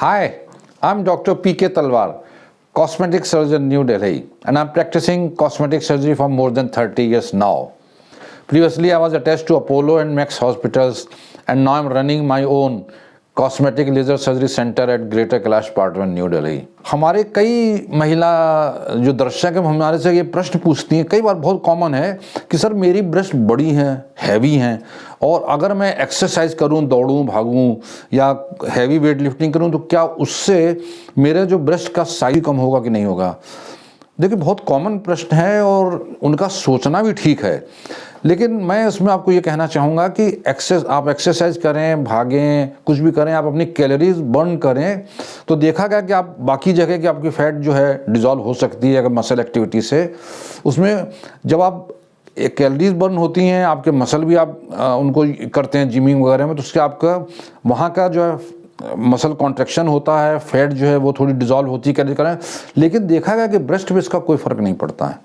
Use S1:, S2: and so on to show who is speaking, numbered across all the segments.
S1: Hi, I'm Dr. P.K. Talwar, cosmetic surgeon, New Delhi, and I'm practicing cosmetic surgery for more than 30 years now. Previously, I was attached to Apollo and Max hospitals, and now I'm running my own cosmetic laser surgery center at Greater Kailash Apartment, New Delhi. हमारे कई महिला जो दर्शक हैं हमारे से ये प्रश्न पूछती हैं, कई बार बहुत कॉमन है कि सर मेरी ब्रेस्ट बड़ी हैं, हैवी हैं, और अगर मैं एक्सरसाइज करूं, दौड़ूं, भागूं या हैवी वेट लिफ्टिंग करूं तो क्या उससे मेरे जो ब्रेस्ट का साइज कम होगा कि नहीं होगा। देखिए, बहुत कॉमन प्रश्न है और उनका सोचना भी ठीक है, लेकिन मैं उसमें आपको ये कहना चाहूँगा कि आप एक्सरसाइज करें, भागें, कुछ भी करें, आप अपनी कैलोरीज बर्न करें तो देखा गया कि आप बाकी जगह की आपकी फैट जो है डिज़ोल्व हो सकती है अगर मसल एक्टिविटी से। उसमें जब आप कैलोरीज बर्न होती हैं, आपके मसल भी आप उनको करते हैं जिमिंग वगैरह में, तो उससे आपका वहाँ का जो है मसल कॉन्ट्रैक्शन होता है, फैट जो है वो थोड़ी डिज़ोल्व होती है कैलोरी करें। लेकिन देखा गया कि ब्रेस्ट में इसका कोई फ़र्क नहीं पड़ता है।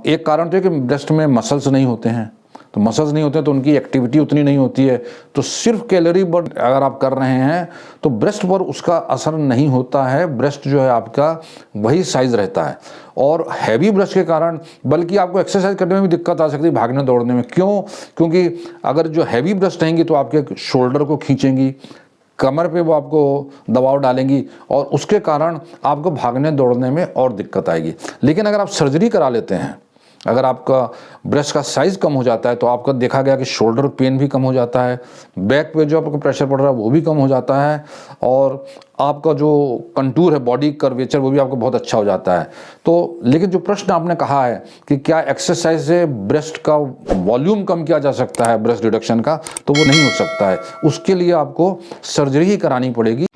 S1: एक कारण तो है कि ब्रेस्ट में मसल्स नहीं होते हैं, तो मसल्स नहीं होते हैं तो उनकी एक्टिविटी उतनी नहीं होती है, तो सिर्फ कैलोरी बर्न अगर आप कर रहे हैं तो ब्रेस्ट पर उसका असर नहीं होता है। ब्रेस्ट जो है आपका वही साइज़ रहता है, और हैवी ब्रेस्ट के कारण बल्कि आपको एक्सरसाइज करने में भी दिक्कत आ सकती है, भागने दौड़ने में। क्यों? क्योंकि अगर जो हैवी ब्रेस्ट रहेंगी तो आपके शोल्डर को खींचेंगी, कमर पे वो आपको दबाव डालेंगी, और उसके कारण आपको भागने दौड़ने में और दिक्कत आएगी। लेकिन अगर आप सर्जरी करा लेते हैं, अगर आपका ब्रेस्ट का साइज़ कम हो जाता है तो आपका देखा गया कि शोल्डर पेन भी कम हो जाता है, बैक पे जो आपको प्रेशर पड़ रहा है वो भी कम हो जाता है, और आपका जो कंटूर है, बॉडी कर्वेचर, वो भी आपको बहुत अच्छा हो जाता है। तो लेकिन जो प्रश्न आपने कहा है कि क्या एक्सरसाइज से ब्रेस्ट का वॉल्यूम कम किया जा सकता है, ब्रेस्ट रिडक्शन का, तो वो नहीं हो सकता है। उसके लिए आपको सर्जरी ही करानी पड़ेगी।